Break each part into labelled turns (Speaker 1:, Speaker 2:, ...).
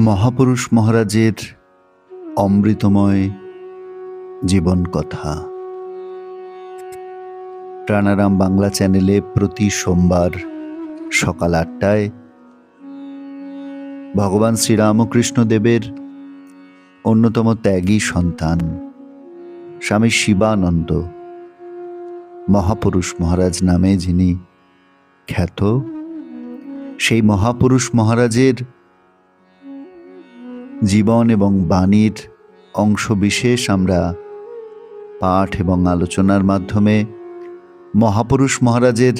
Speaker 1: মহাপুরুষ মহারাজের অমৃতময় জীবন কথা প্রাণারাম বাংলা চ্যানেলে প্রতি সোমবার সকাল ৮টায় ভগবান শ্রীরামকৃষ্ণ দেবের অন্যতম ত্যাগী সন্তান স্বামী শিবানন্দ মহাপুরুষ মহারাজ নামে যিনি খ্যাত, সেই মহাপুরুষ মহারাজের জীবন এবং বাণীর অংশবিশেষ আমরা পাঠ এবং আলোচনার মাধ্যমে মহাপুরুষ মহারাজের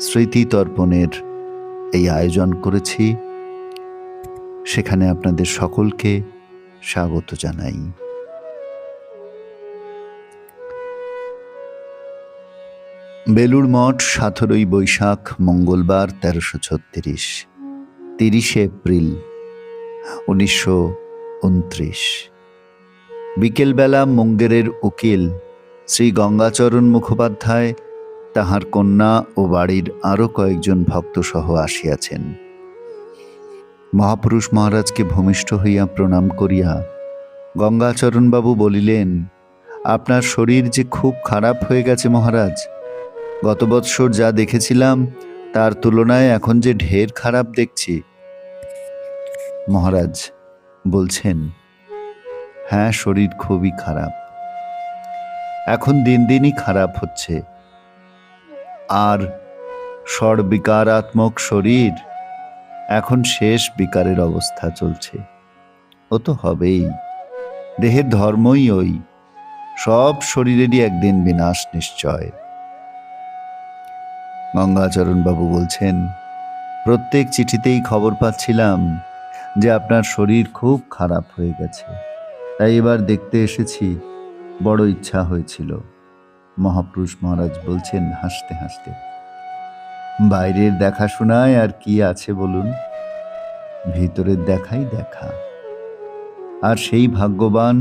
Speaker 1: স্মৃতি তর্পণের এই আয়োজন করেছি। সেখানে আপনাদের সকলকে স্বাগত জানাই। বেলুড় মঠ 17ই বৈশাখ মঙ্গলবার 1336, 30শে এপ্রিল 1929। বিকেলবেলা মুঙ্গেরের উকিল শ্রী গঙ্গাচরণ মুখোপাধ্যায় তাহার কন্যা ও বাড়ির আরও কয়েকজন ভক্তসহ আসিয়াছেন। মহাপুরুষ মহারাজকে ভূমিষ্ঠ হইয়া প্রণাম করিয়া গঙ্গাচরণবাবু বলিলেন, আপনার শরীর যে খুব খারাপ হয়ে গেছে মহারাজ। গত বৎসর যা দেখেছিলাম তার তুলনায় এখন যে ঢের খারাপ দেখছি। মহারাজ বলছেন, হ্যাঁ, শরীর খুবই খারাপ, এখন দিন দিনই খারাপ হচ্ছে। আর ষড়বিকারাত্মক শরীর এখন শেষ বিকারের অবস্থা চলছে। ও তো হবেই, দেহের ধর্মই ওই, সব শরীরেরই একদিন বিনাশ নিশ্চয়। গঙ্গাচরণবাবু বলছেন, প্রত্যেক চিঠিতেই খবর পাচ্ছিলাম যে আপনার শরীর খুব খারাপ হয়ে গেছে, তাই এবার দেখতে এসেছি, বড় ইচ্ছা হয়েছিল। মহাপুরুষ মহারাজ বলছেন হাসতে হাসতে, বাইরের দেখাশোনায় আর কি আছে বলুন, ভিতরের দেখাই দেখা। আর সেই ভাগ্যবান,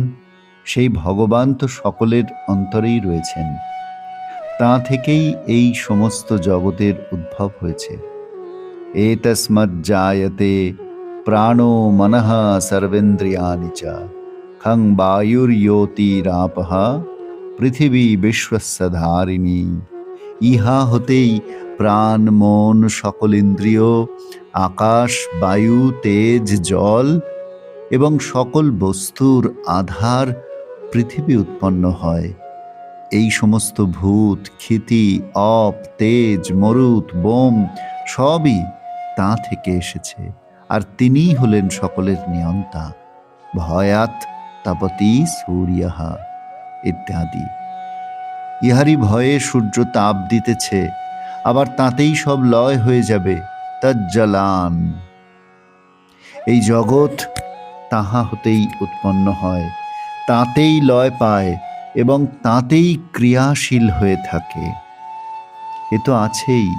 Speaker 1: সেই ভগবান তো সকলের অন্তরেই রয়েছেন, তা থেকেই এই সমস্ত জগতের উদ্ভব হয়েছে। এতস্মাৎ জায়তে প্রাণো মনঃ সর্বেন্দ্রিয়াণি চ খং বায়ুর্যোতিরাপঃ পৃথিবী বিশ্বস্য ধারিণী। ইহা হতেই প্রাণ, মন, সকল ইন্দ্রিয়, আকাশ, বায়ু, তেজ, জল এবং সকল বস্তুর আধার পৃথিবী উৎপন্ন হয়। এই সমস্ত ভূত, ক্ষিতি, অপ, তেজ, মরুত, বোম সবই তা থেকে এসেছে। আর তিনিই হলেন সকলের নিয়ন্তা। ভয়াৎ তাপতি সূর্যঃ ইত্যাদি। ইহারই ভয়ে সূর্য তাপ দিতেছে, আবার তাতেই সব লয় হয়ে যাবে। তজ্জলান। এই জগৎ তাহা হতেই উৎপন্ন হয়, তাতেই লয় পায় এবং তাতেই ক্রিয়াশীল হয়ে থাকে। এ তো আছেই,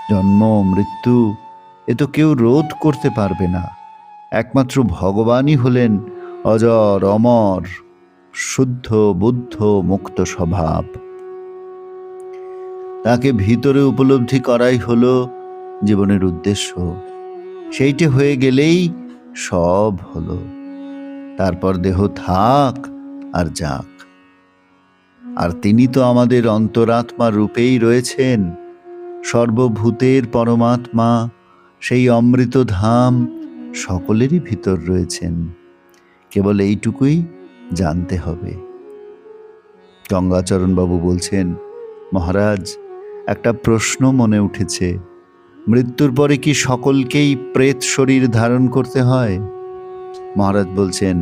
Speaker 1: জন্ম মৃত্যু, এ তো কেউ রোধ করতে পারবে না। একমাত্র ভগবানই হলেন অজর, অমর, শুদ্ধ, বুদ্ধ, মুক্ত স্বভাব। তাকে ভিতরে উপলব্ধি করাই হলো জীবনের উদ্দেশ্য। সেইটি হয়ে গেলেই সব হলো। তারপর দেহ থাক আর যাক। আর তিনি তো আমাদের অন্তরাত্মা রূপেই রয়েছেন, সর্বভূতের পরমাত্মা, সেই অমৃত ধাম সকলেরই ভিতর রয়েছেন। কেবল এইটুকুই জানতে হবে। গঙ্গাচরণবাবু বলছেন, মহারাজ, একটা প্রশ্ন মনে উঠেছে, মৃত্যুর পরে কি সকলকেই প্রেত শরীর ধারণ করতে হয়? মহারাজ বলছেন,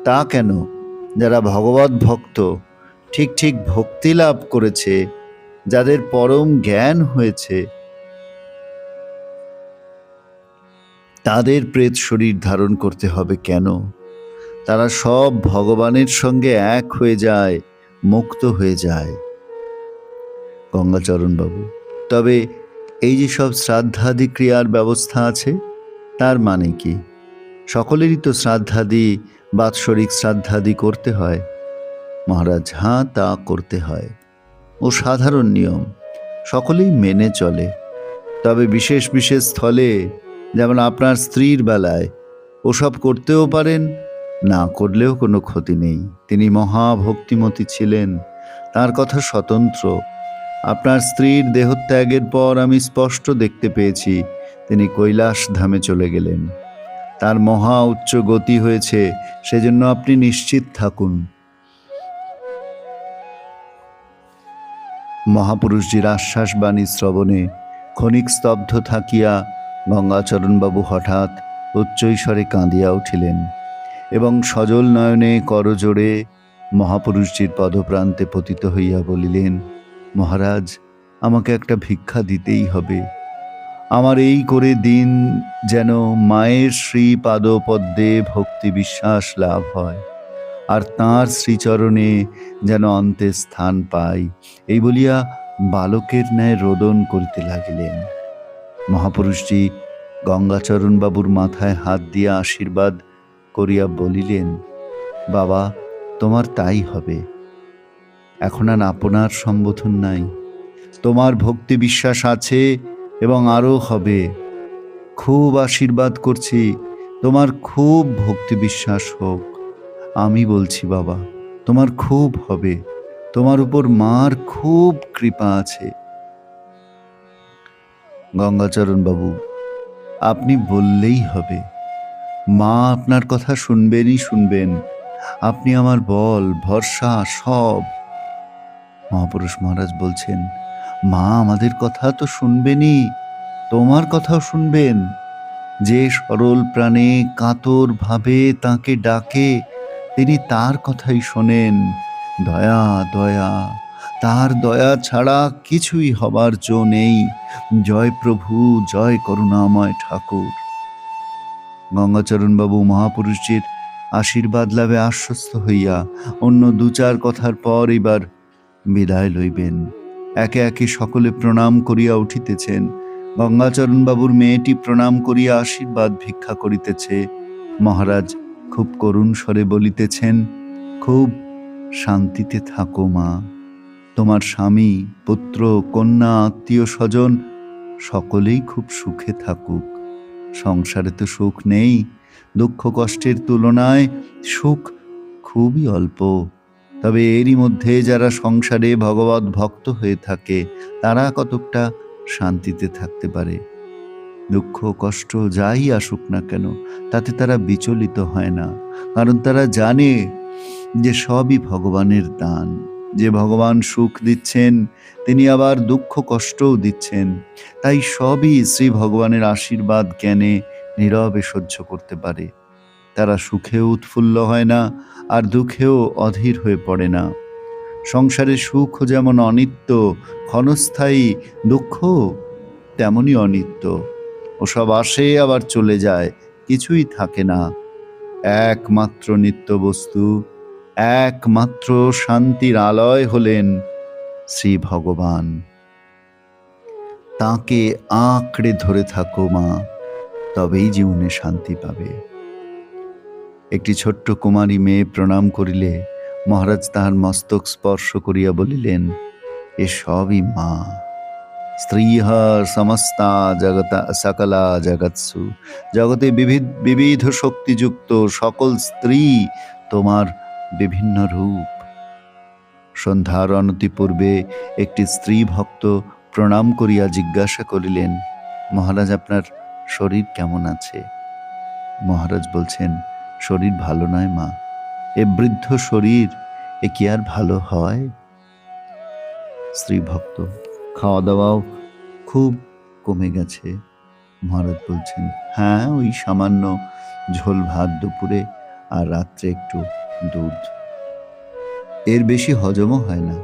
Speaker 1: তা কেন? যারা ভগবত ভক্ত, ঠিক ঠিক ভক্তি লাভ করেছে, যাদের পরম জ্ঞান হয়েছে, তাদের প্রেত শরীর ধারণ করতে হবে কেন? তারা সব ভগবানের সঙ্গে এক হয়ে যায়, মুক্ত হয়ে যায়। গঙ্গাচরণবাবু, তবে এই যে সব শ্রাদ্ধাদি ক্রিয়ার ব্যবস্থা আছে, তার মানে কি? সকলেরই তো শ্রাদ্ধাদি, বাৎসরিক শ্রাদ্ধাদি করতে হয়। মহারাজ, হ্যাঁ, তা করতে হয়, ও সাধারণ নিয়ম, সকলেই মেনে চলে। তবে বিশেষ বিশেষ স্থলে যেমন আপনার স্ত্রীর বেলায় ওসব করতেও পারেন, না করলেও কোনো ক্ষতি নেই। তিনি মহাভক্তিমতী ছিলেন, তার কথা স্বতন্ত্র। আপনার স্ত্রীর দেহত্যাগের পর আমি স্পষ্ট দেখতে পেয়েছি তিনি কৈলাস ধামে চলে গেলেন। তার মহা উচ্চ গতি হয়েছে, সেজন্য আপনি নিশ্চিত থাকুন। মহাপুরুষজির আশ্বাসবাণী শ্রবণে ক্ষণিক স্তব্ধ থাকিয়া গঙ্গাচরণবাবু হঠাৎ উচ্চৈস্বরে কাঁদিয়া উঠিলেন এবং সজল নয়নে করজোড়ে মহাপুরুষজির পদপ্রান্তে পতিত হইয়া বলিলেন, মহারাজ, আমাকে একটা ভিক্ষা দিতেই হবে। আমার এই করে দিন যেন মায়ের শ্রীপাদপদ্মে ভক্তি বিশ্বাস লাভ হয়, আর তাঁর শ্রীচরণে যেন অন্তে স্থান পাই, এই বলিয়া বালকের ন্যায় রোদন করিতে লাগিলেন। মহাপুরুষজি গঙ্গাচরণবাবুর মাথায় হাত দিয়া আশীর্বাদ করিয়া বলিলেন, বাবা, তোমার তাই হবে। এখন আর আপনার সম্বোধন নাই, তোমার ভক্তি বিশ্বাস আছে এবং আরও হবে। খুব আশীর্বাদ করছি, তোমার খুব ভক্তি বিশ্বাস হোক। আমি বলছি বাবা, তোমার খুব হবে, তোমার উপর মার খুব কৃপা আছে। গঙ্গাচরণ বাবু, আপনি বললেই হবে, মা আপনার কথা শুনবেনই শুনবেন। আপনি আমার বল, ভরসা, সব। মহাপুরুষ মহারাজ বলছেন, মা আমাদের কথা তো শুনবেনই, তোমার কথাও শুনবেন। যে সরল প্রাণে কাতর ভাবে তাকে ডাকে, তিনি তার কথাই শোনেন। দয়া দয়া, তার দয়া ছাড়া কিছুই হবার জো নেই। জয় প্রভু, জয় করুণাময় ঠাকুর। গঙ্গাচরণবাবু মহাপুরুষজির আশীর্বাদ লাভে আশ্বস্ত হইয়া অন্য দু চার কথার পর এবার বিদায় লইবেন। একে একে সকলে প্রণাম করিয়া উঠিতেছেন। গঙ্গাচরণবাবুর মেয়েটি প্রণাম করিয়া আশীর্বাদ ভিক্ষা করিতেছে। মহারাজ খুব করুণ স্বরে বলিতেছেন, খুব শান্তিতে থাকো মা। তোমার স্বামী, পুত্র, কন্যা, আত্মীয় স্বজন সকলেই খুব সুখে থাকুক। সংসারে তো সুখ নেই, দুঃখ কষ্টের তুলনায় সুখ খুবই অল্প। তবে এরই মধ্যে যারা সংসারে ভগবত ভক্ত হয়ে থাকে, তারা কতকটা শান্তিতে থাকতে পারে। দুঃখ কষ্ট যাই আসুক না কেন, তাতে তারা বিচলিত হয় না, কারণ তারা জানে যে সবই ভগবানের দান। যে ভগবান সুখ দিচ্ছেন, তিনি আবার দুঃখ কষ্টও দিচ্ছেন। তাই সবই শ্রী ভগবানের আশীর্বাদ জ্ঞানে নীরবে সহ্য করতে পারে। তারা সুখেও উৎফুল্ল হয় না, আর দুঃখেও অধীর হয়ে পড়ে না। সংসারে সুখ যেমন অনিত্য, ক্ষণস্থায়ী, দুঃখ তেমনই অনিত্য। ওসব আসে আবার চলে যায়, কিছুই থাকে না। একমাত্র নিত্য বস্তু, একমাত্র শান্তির আলয় হলেন শ্রী ভগবান। তাঁকে আঁকড়ে ধরে থাকো মা, তবেই জীবনে শান্তি পাবে। একটি ছোট্ট কুমারী মেয়ে প্রণাম করিলে মহারাজ তাহার মস্তক স্পর্শ করিয়া বলিলেন, এ সবই মা। স্ত্রীহ সমস্তা জগতা সকলা জগৎসু, জগতে বিবিধ শক্তিযুক্ত সকল স্ত্রী তোমার বিভিন্ন রূপ। সন্ধ্যার অনতিপূর্বে একটি স্ত্রী ভক্ত প্রণাম করিয়া জিজ্ঞাসা করিলেন, মহারাজ, আপনার শরীর কেমন আছে? মহারাজ বলছেন, শরীর ভালো নয় মা, এ বৃদ্ধ শরীর, এ কি আর ভালো হয়? স্ত্রী ভক্ত, খাওয়া দাওয়াও খুব কমে গেছে। মহারাজ বলছেন, হ্যাঁ, ওই সামান্য ঝোল ভাত দুপুরে, আর রাত্রে একটু দুধ, এর বেশি হজমও হয় না,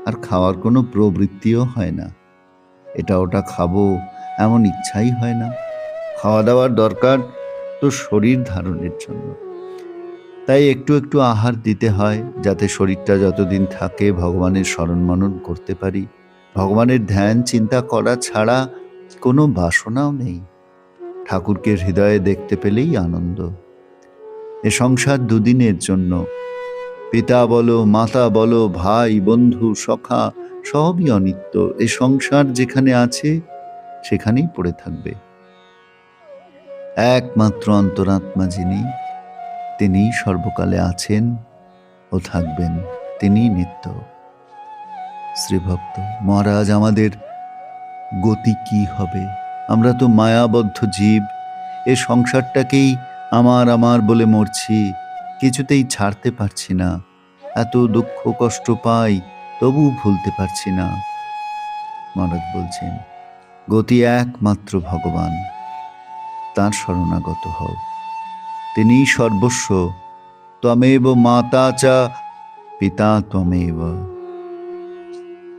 Speaker 1: আর খাওয়ার কোনো প্রবৃত্তিও হয় না। এটা ওটা খাবো এমন ইচ্ছাই হয় না। খাওয়া দাওয়ার দরকার তো শরীর ধারণের জন্য, তাই একটু একটু আহার দিতে হয়, যাতে শরীরটা যতদিন থাকে ভগবানের স্মরণ মনন করতে পারি। ভগবানের ধ্যান চিন্তা করা ছাড়া কোনো বাসনাও নেই। ঠাকুরকে হৃদয়ে দেখতে পেলেই আনন্দ। এ সংসার দুদিনের জন্য। পিতা বলো, মাতা বলো, ভাই বন্ধু সখা সবই অনিত্য। এ সংসার যেখানে আছে সেখানেই পড়ে থাকবে। একমাত্র অন্তরাত্মা যিনি, তিনিই সর্বকালে আছেন ও থাকবেন, তিনিই নিত্য। শ্রীভক্ত মহারাজ, আমাদের গতি কি হবে? আমরা তো মায়াবদ্ধ জীব, এ সংসারটাকেই আমার আমার বলে মরছি, কিছুতেই ছাড়তে পারছি না। এত দুঃখ কষ্ট পাই, তবু ভুলতে পারছি না। মহারাজ বলছেন, গতি একমাত্র ভগবান, তাঁর শরণাগত হও, তিনিই সর্বস্ব। ত্বমেব মাতা চ পিতা ত্বমেব।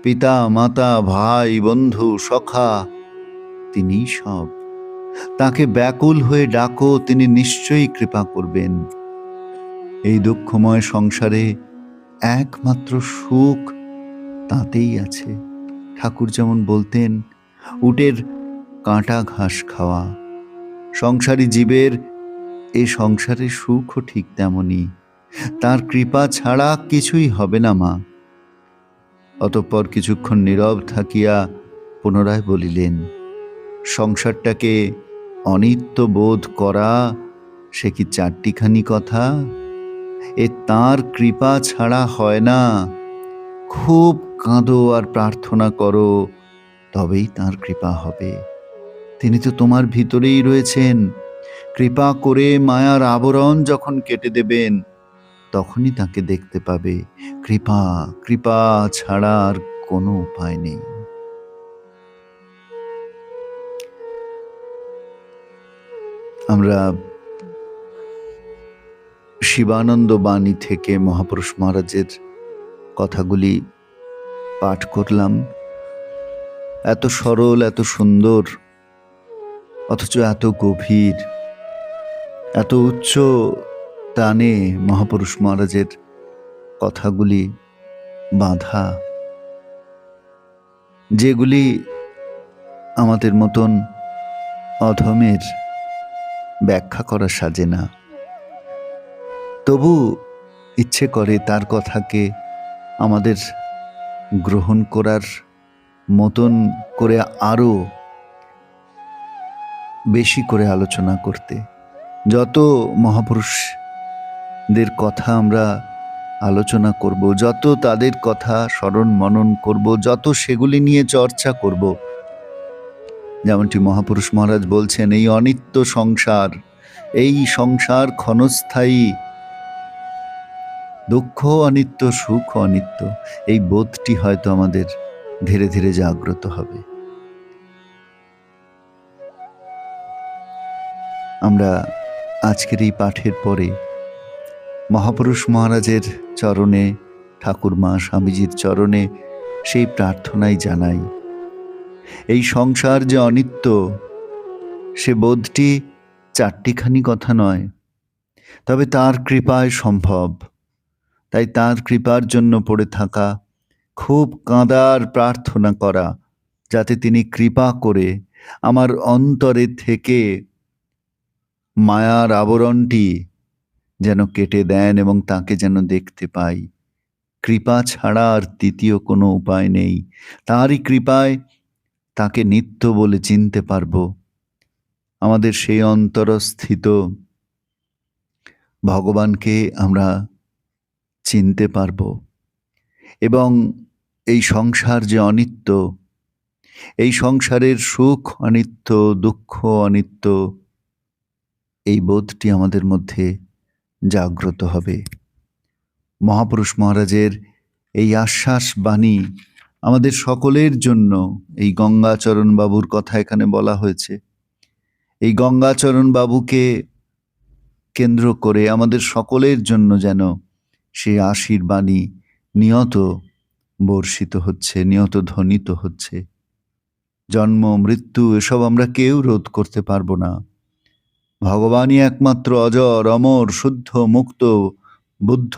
Speaker 1: পিতা মাতা ভাই বন্ধু সখা তিনিই সব। তাকে ব্যাকুল হয়ে ডাকো, তিনি নিশ্চয়ই কৃপা করবেন। এই দুঃখময় সংসারে একমাত্র সুখ তাতেই আছে। ঠাকুর যেমন বলতেন, উটের কাঁটা ঘাস খাওয়া। সংসারী জীবের এ সংসারে সুখও ঠিক তেমনই, তার কৃপা ছাড়া কিছুই হবে না মা। অতঃপর কিছুক্ষণ নীরব থাকিয়া পুনরায় বলিলেন, সংসারটাকে অনিত্য বোধ করা সে কি চারটিখানি কথা? এ তাঁর কৃপা ছাড়া হয় না। খুব কাঁদো আর প্রার্থনা করো, তবেই তাঁর কৃপা হবে। তিনি তো তোমার ভিতরেই রয়েছেন। কৃপা করে মায়ার আবরণ যখন কেটে দেবেন, তখনই তাকে দেখতে পাবে। কৃপা কৃপা ছাড়া আর কোনো উপায় নেই। আমরা শিবানন্দ বাণী থেকে মহাপুরুষ মহারাজের কথাগুলি পাঠ করলাম। এত সরল, এত সুন্দর, অথচ এত গভীর, এত উচ্চ টানে মহাপুরুষ মহারাজের কথাগুলি বাঁধা, যেগুলি আমাদের মতন অধমের ব্যাখ্যা করা সাজে না। তবু ইচ্ছে করে তার কথাকে আমাদের গ্রহণ করার মতন করে আরো বেশি করে আলোচনা করতে। যত মহাপুরুষদের কথা আমরা আলোচনা করব, যত তাদের কথা স্মরণ মনন করব, যত সেগুলি নিয়ে চর্চা করব, যেমনটি মহাপুরুষ মহারাজ বলছেন, এই অনিত্য সংসার, এই সংসার ক্ষণস্থায়ী, দুঃখ অনিত্য, সুখ অনিত্য, এই বোধটি হয়তো আমাদের ধীরে ধীরে জাগ্রত হবে। আমরা আজকের এই পাঠের পরে মহাপুরুষ মহারাজের চরণে, ঠাকুরমা স্বামীজির চরণে সেই প্রার্থনাই জানাই। এই সংসার যে অনিত্য, সে বোধটি চারটিখানি কথা নয়, তবে তার কৃপায় সম্ভব। তাই তার কৃপার জন্য পড়ে থাকা, খুব কাঁদার প্রার্থনা করা, যাতে তিনি কৃপা করে আমার অন্তরে থেকে মায়ার আবরণটি যেন কেটে দেন এবং তাকে যেন দেখতে পাই। কৃপা ছাড়া আর দ্বিতীয় কোনো উপায় নেই। তারই কৃপায় তাকে নিত্য বলে চিনতে পারব। আমাদের সেই অন্তরস্থিত ভগবানকে আমরা চিনতে পারব এবং এই সংসার যে অনিত্য, এই সংসারের সুখ অনিত্য, দুঃখ অনিত্য, এই বোধটি আমাদের মধ্যে জাগ্রত হবে। মহাপুরুষ মহারাজের এই আশ্বাস বাণী আমাদের সকলের জন্য, এই গঙ্গাচরণ বাবুর কথা এখানে বলা হয়েছে, এই গঙ্গাচরণ বাবুকে কেন্দ্র করে আমাদের সকলের জন্য যেন সেই আশীর্বাণী নিয়ত বর্ষিত হচ্ছে, নিয়ত ধ্বনিত হচ্ছে। জন্ম মৃত্যু এসব আমরা কেউ রোধ করতে পারবো না। ভগবানই একমাত্র অজর, অমর, শুদ্ধ, মুক্ত, বুদ্ধ।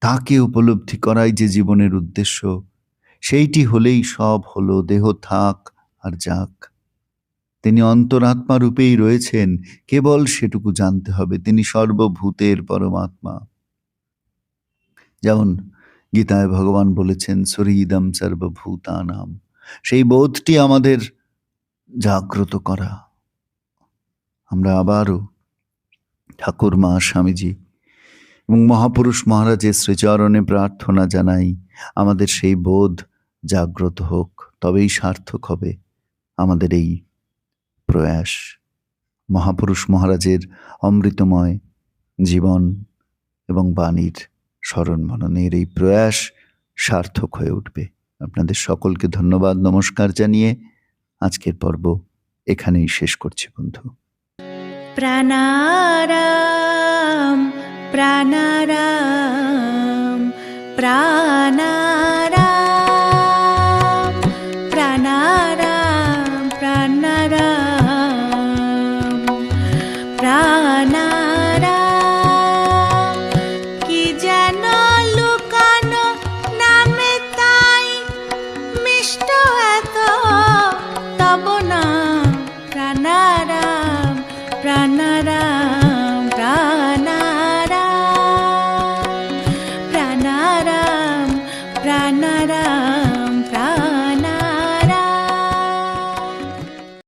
Speaker 1: তাকে উপলব্ধি করাই যে জীবনের উদ্দেশ্য। সেইটি হলেই সব হলো। দেহ থাক আর যাক, তিনি অন্তরাত্মা রূপেই রয়েছেন, কেবল সেটুকু জানতে হবে। তিনি সর্বভূতের পরমাত্মা। যেমন গীতায় ভগবান বলেছেন, সরিদম সর্বভূতানাম। সেই বোধটি আমাদের জাগ্রত করা, আমরা আবারও ঠাকুর মা, স্বামীজি এবং মহাপুরুষ মহারাজের শ্রীচরণে প্রার্থনা জানাই, আমাদের সেই বোধ জাগ্রত হোক, তবেই সার্থক হবে আমাদের এই প্রয়াস। মহাপুরুষ মহারাজের অমৃতময় জীবন এবং বাণীর স্মরণ মননের এই প্রয়াস সার্থক হয়ে উঠবে। আপনাদের সকলকে ধন্যবাদ, নমস্কার জানিয়ে আজকের পর্ব এখানেই শেষ করছি বন্ধু।
Speaker 2: প্রাণারাম প্রাণারাম প্রাণারাম প্রাণারাম প্রাণারাম প্রাণারাম। কি যেন লুকানো নামে তাই মিষ্ট এত তব নাম প্রাণারাম প্রাণারাম।